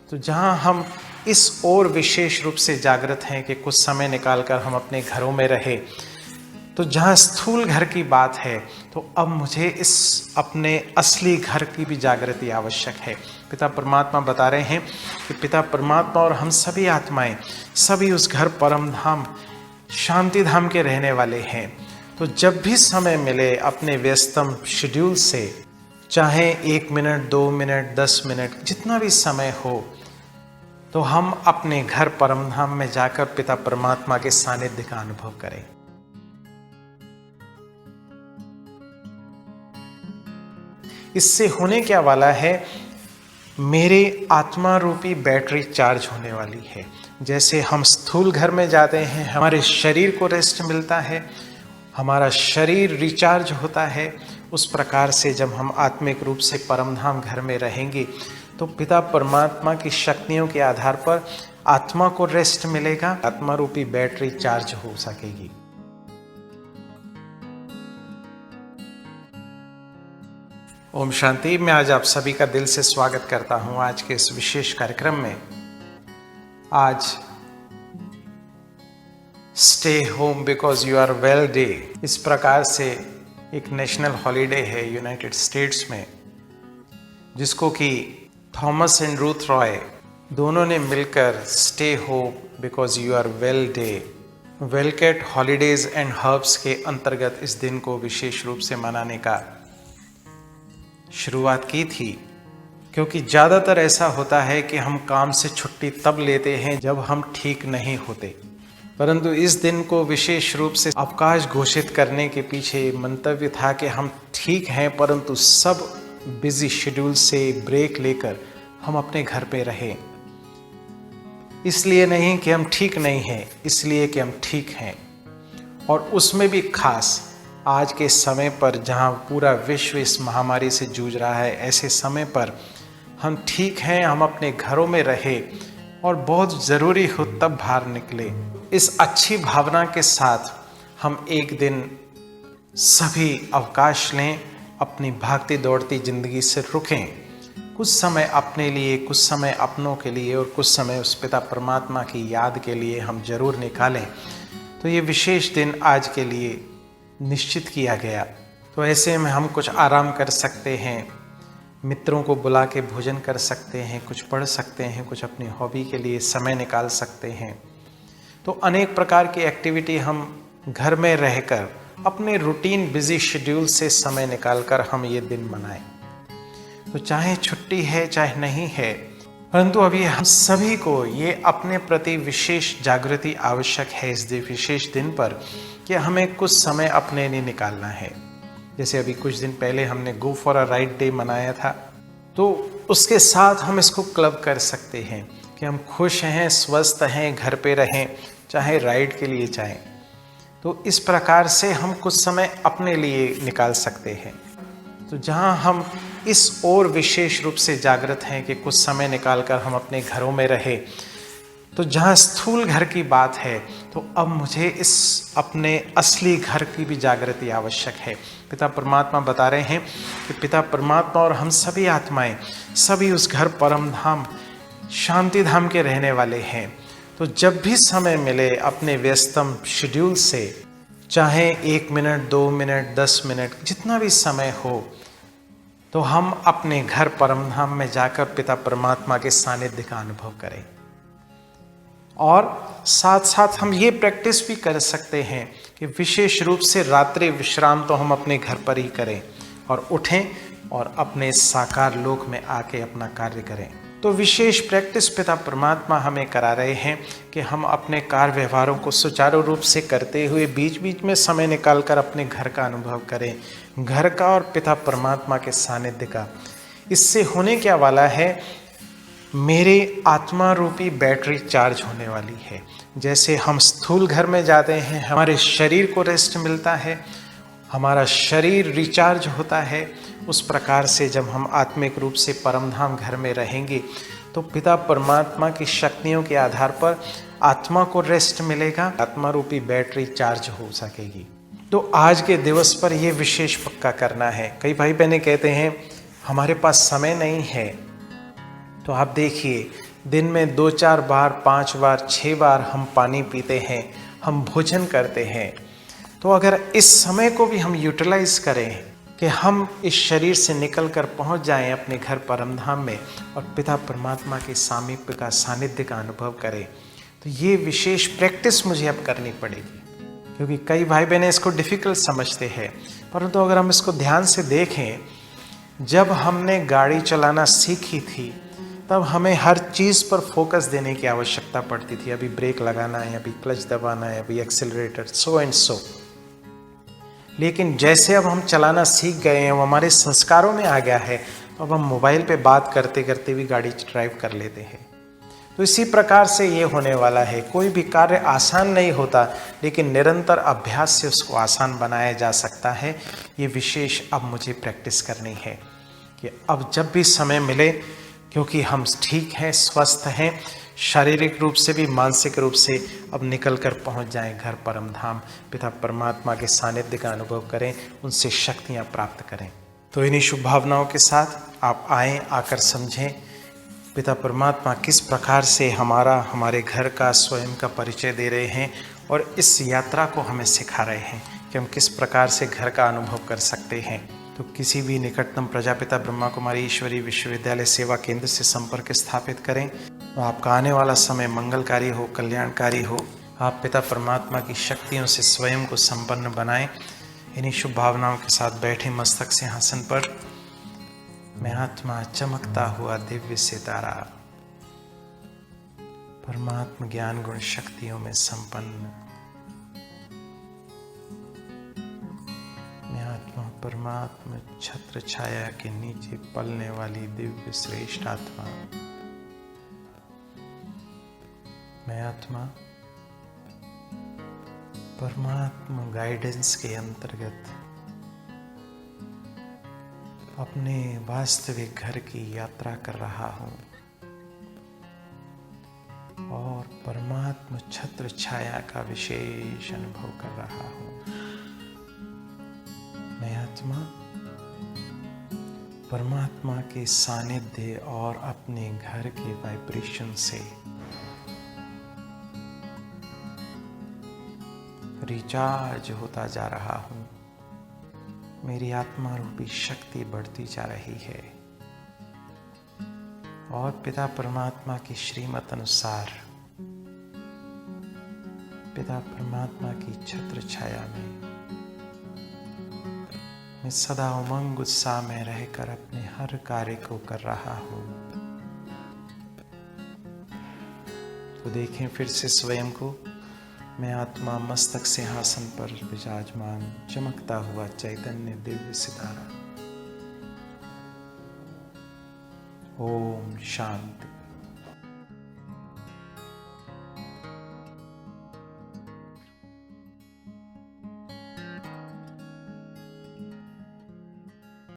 तो जहाँ हम इस ओर विशेष रूप से जागृत हैं कि कुछ समय निकालकर हम अपने घरों में रहे, तो जहाँ स्थूल घर की बात है, तो अब मुझे इस अपने असली घर की भी जागृति आवश्यक है। पिता परमात्मा बता रहे हैं कि पिता परमात्मा और हम सभी आत्माएं सभी उस घर परम धाम शांति धाम के रहने वाले हैं। तो जब भी समय मिले अपने व्यस्तम शेड्यूल से, चाहे 1 मिनट 2 मिनट 10 मिनट जितना भी समय हो, तो हम अपने घर परम धाम में जाकर पिता परमात्मा के सानिध्य का अनुभव करें। इससे होने क्या वाला है, मेरे आत्मा रूपी बैटरी चार्ज होने वाली है। जैसे हम स्थूल घर में जाते हैं, हमारे शरीर को रेस्ट मिलता है, हमारा शरीर रिचार्ज होता है, उस प्रकार से जब हम आत्मिक रूप से परमधाम घर में रहेंगे, तो पिता परमात्मा की शक्तियों के आधार पर आत्मा को रेस्ट मिलेगा, आत्मा रूपी बैटरी चार्ज हो सकेगी। ओम शांति। मैं आज आप सभी का दिल से स्वागत करता हूं आज के इस विशेष कार्यक्रम में। आज stay home because you are well day, इस प्रकार से एक नेशनल हॉलीडे है यूनाइटेड स्टेट्स में, जिसको कि थॉमस एंड रूथ रॉय दोनों ने मिलकर stay home because you are well day, वेलकेट हॉलीडेज एंड हर्ब्स के अंतर्गत इस दिन को विशेष रूप से मनाने का शुरुआत की थी। क्योंकि ज़्यादातर ऐसा होता है कि हम काम से छुट्टी तब लेते हैं जब हम ठीक नहीं होते, परंतु इस दिन को विशेष रूप से अवकाश घोषित करने के पीछे मंतव्य था कि हम ठीक हैं, परंतु सब बिजी शेड्यूल से ब्रेक लेकर हम अपने घर पे रहें। इसलिए नहीं कि हम ठीक नहीं हैं, इसलिए कि हम ठीक हैं। और उसमें भी खास आज के समय पर, जहां पूरा विश्व इस महामारी से जूझ रहा है, ऐसे समय पर हम ठीक हैं, हम अपने घरों में रहे और बहुत ज़रूरी हो तब बाहर निकले। इस अच्छी भावना के साथ हम एक दिन सभी अवकाश लें, अपनी भागती दौड़ती जिंदगी से रुकें, कुछ समय अपने लिए, कुछ समय अपनों के लिए और कुछ समय उस पिता परमात्मा की याद के लिए हम जरूर निकालें। तो ये विशेष दिन आज के लिए निश्चित किया गया। तो ऐसे में हम कुछ आराम कर सकते हैं, मित्रों को बुला के भोजन कर सकते हैं, कुछ पढ़ सकते हैं, कुछ अपनी हॉबी के लिए समय निकाल सकते हैं। तो अनेक प्रकार की एक्टिविटी हम घर में रहकर अपने रूटीन बिजी शेड्यूल से समय निकालकर हम ये दिन मनाएं। तो चाहे छुट्टी है चाहे नहीं है, परंतु अभी हम सभी को ये अपने प्रति विशेष जागृति आवश्यक है इस विशेष दिन पर, कि हमें कुछ समय अपने लिए निकालना है। जैसे अभी कुछ दिन पहले हमने go for a ride day मनाया था, तो उसके साथ हम इसको क्लब कर सकते हैं कि हम खुश हैं, स्वस्थ हैं, घर पे रहें, चाहे राइड के लिए चाहें। तो इस प्रकार से हम कुछ समय अपने लिए निकाल सकते हैं। तो जहाँ हम इस ओर विशेष रूप से जागृत हैं कि कुछ समय निकालकर हम अपने घरों में रहे, तो जहाँ स्थूल घर की बात है, तो अब मुझे इस अपने असली घर की भी जागृति आवश्यक है। पिता परमात्मा बता रहे हैं कि पिता परमात्मा और हम सभी आत्माएं सभी उस घर परम धाम शांति धाम के रहने वाले हैं। तो जब भी समय मिले अपने व्यस्तम शेड्यूल से, चाहे 1 मिनट 2 मिनट 10 मिनट जितना भी समय हो, तो हम अपने घर परम धाम में जाकर पिता परमात्मा के सानिध्य का अनुभव करें। और साथ साथ हम ये प्रैक्टिस भी कर सकते हैं कि विशेष रूप से रात्रि विश्राम तो हम अपने घर पर ही करें और उठें और अपने साकार लोक में आके अपना कार्य करें। तो विशेष प्रैक्टिस पिता परमात्मा हमें करा रहे हैं कि हम अपने कार्य व्यवहारों को सुचारू रूप से करते हुए बीच बीच में समय निकालकर अपने घर का अनुभव करें, घर का और पिता परमात्मा के सानिध्य का। इससे होने क्या वाला है, मेरे आत्मा रूपी बैटरी चार्ज होने वाली है। जैसे हम स्थूल घर में जाते हैं, हमारे शरीर को रेस्ट मिलता है, हमारा शरीर रिचार्ज होता है, उस प्रकार से जब हम आत्मिक रूप से परमधाम घर में रहेंगे, तो पिता परमात्मा की शक्तियों के आधार पर आत्मा को रेस्ट मिलेगा, आत्मा रूपी बैटरी चार्ज हो सकेगी। तो आज के दिवस पर यह विशेष पक्का करना है। कई भाई बहनें कहते हैं हमारे पास समय नहीं है, तो आप देखिए दिन में 2-4 बार, 5 बार, 6 बार हम पानी पीते हैं, हम भोजन करते हैं। तो अगर इस समय को भी हम यूटिलाइज करें कि हम इस शरीर से निकल कर पहुँच जाएं अपने घर परमधाम में और पिता परमात्मा के सामीप्य का, सानिध्य का अनुभव करें, तो ये विशेष प्रैक्टिस मुझे अब करनी पड़ेगी। क्योंकि कई भाई बहनें इसको डिफ़िकल्ट समझते हैं, परंतु अगर हम इसको ध्यान से देखें, जब हमने गाड़ी चलाना सीखी थी तब हमें हर चीज़ पर फोकस देने की आवश्यकता पड़ती थी। अभी ब्रेक लगाना है, अभी क्लच दबाना है, अभी एक्सेलरेटर, सो एंड सो। लेकिन जैसे अब हम चलाना सीख गए हैं, वो हमारे संस्कारों में आ गया है, तो अब हम मोबाइल पे बात करते करते भी गाड़ी ड्राइव कर लेते हैं। तो इसी प्रकार से ये होने वाला है। कोई भी कार्य आसान नहीं होता, लेकिन निरंतर अभ्यास से उसको आसान बनाया जा सकता है। ये विशेष अब मुझे प्रैक्टिस करनी है कि अब जब भी समय मिले, क्योंकि हम ठीक हैं, स्वस्थ हैं, शारीरिक रूप से भी, मानसिक रूप से, अब निकल कर पहुँच जाएं घर परम धाम, पिता परमात्मा के सानिध्य का अनुभव करें, उनसे शक्तियाँ प्राप्त करें। तो इन्हीं शुभ भावनाओं के साथ आप आएँ, आकर समझें पिता परमात्मा किस प्रकार से हमारे घर का, स्वयं का परिचय दे रहे हैं और इस यात्रा को हमें सिखा रहे हैं कि हम किस प्रकार से घर का अनुभव कर सकते हैं। तो किसी भी निकटतम प्रजापिता ब्रह्मा कुमारी ईश्वरी विश्वविद्यालय सेवा केंद्र से संपर्क स्थापित करें। तो आपका आने वाला समय मंगलकारी हो, कल्याणकारी हो। आप पिता परमात्मा की शक्तियों से स्वयं को संपन्न बनाएं। इन्हीं शुभ भावनाओं के साथ बैठे मस्तक सिंहासन पर। मैं आत्मा चमकता हुआ दिव्य सितारा, परमात्मा ज्ञान गुण शक्तियों में संपन्न। मैं आत्मा परमात्मा छत्र छाया के नीचे पलने वाली दिव्य श्रेष्ठ आत्मा। मैं आत्मा परमात्मा गाइडेंस के अंतर्गत अपने वास्तविक घर की यात्रा कर रहा हूँ और परमात्मा छत्र छाया का विशेष अनुभव कर रहा हूँ। मैं आत्मा परमात्मा के सानिध्य और अपने घर के वाइब्रेशन से रिचार्ज होता जा रहा हूँ। मेरी आत्मा रूपी शक्ति बढ़ती जा रही है और पिता परमात्मा की श्रीमत अनुसार, पिता परमात्मा की छत्र छाया में मैं सदा उमंग उत्साह में रहकर अपने हर कार्य को कर रहा हूँ। तो देखें फिर से स्वयं को। मैं आत्मा मस्तक सिंहासन पर विराजमान चमकता हुआ चैतन्य दिव्य सितारा। ओम शांति।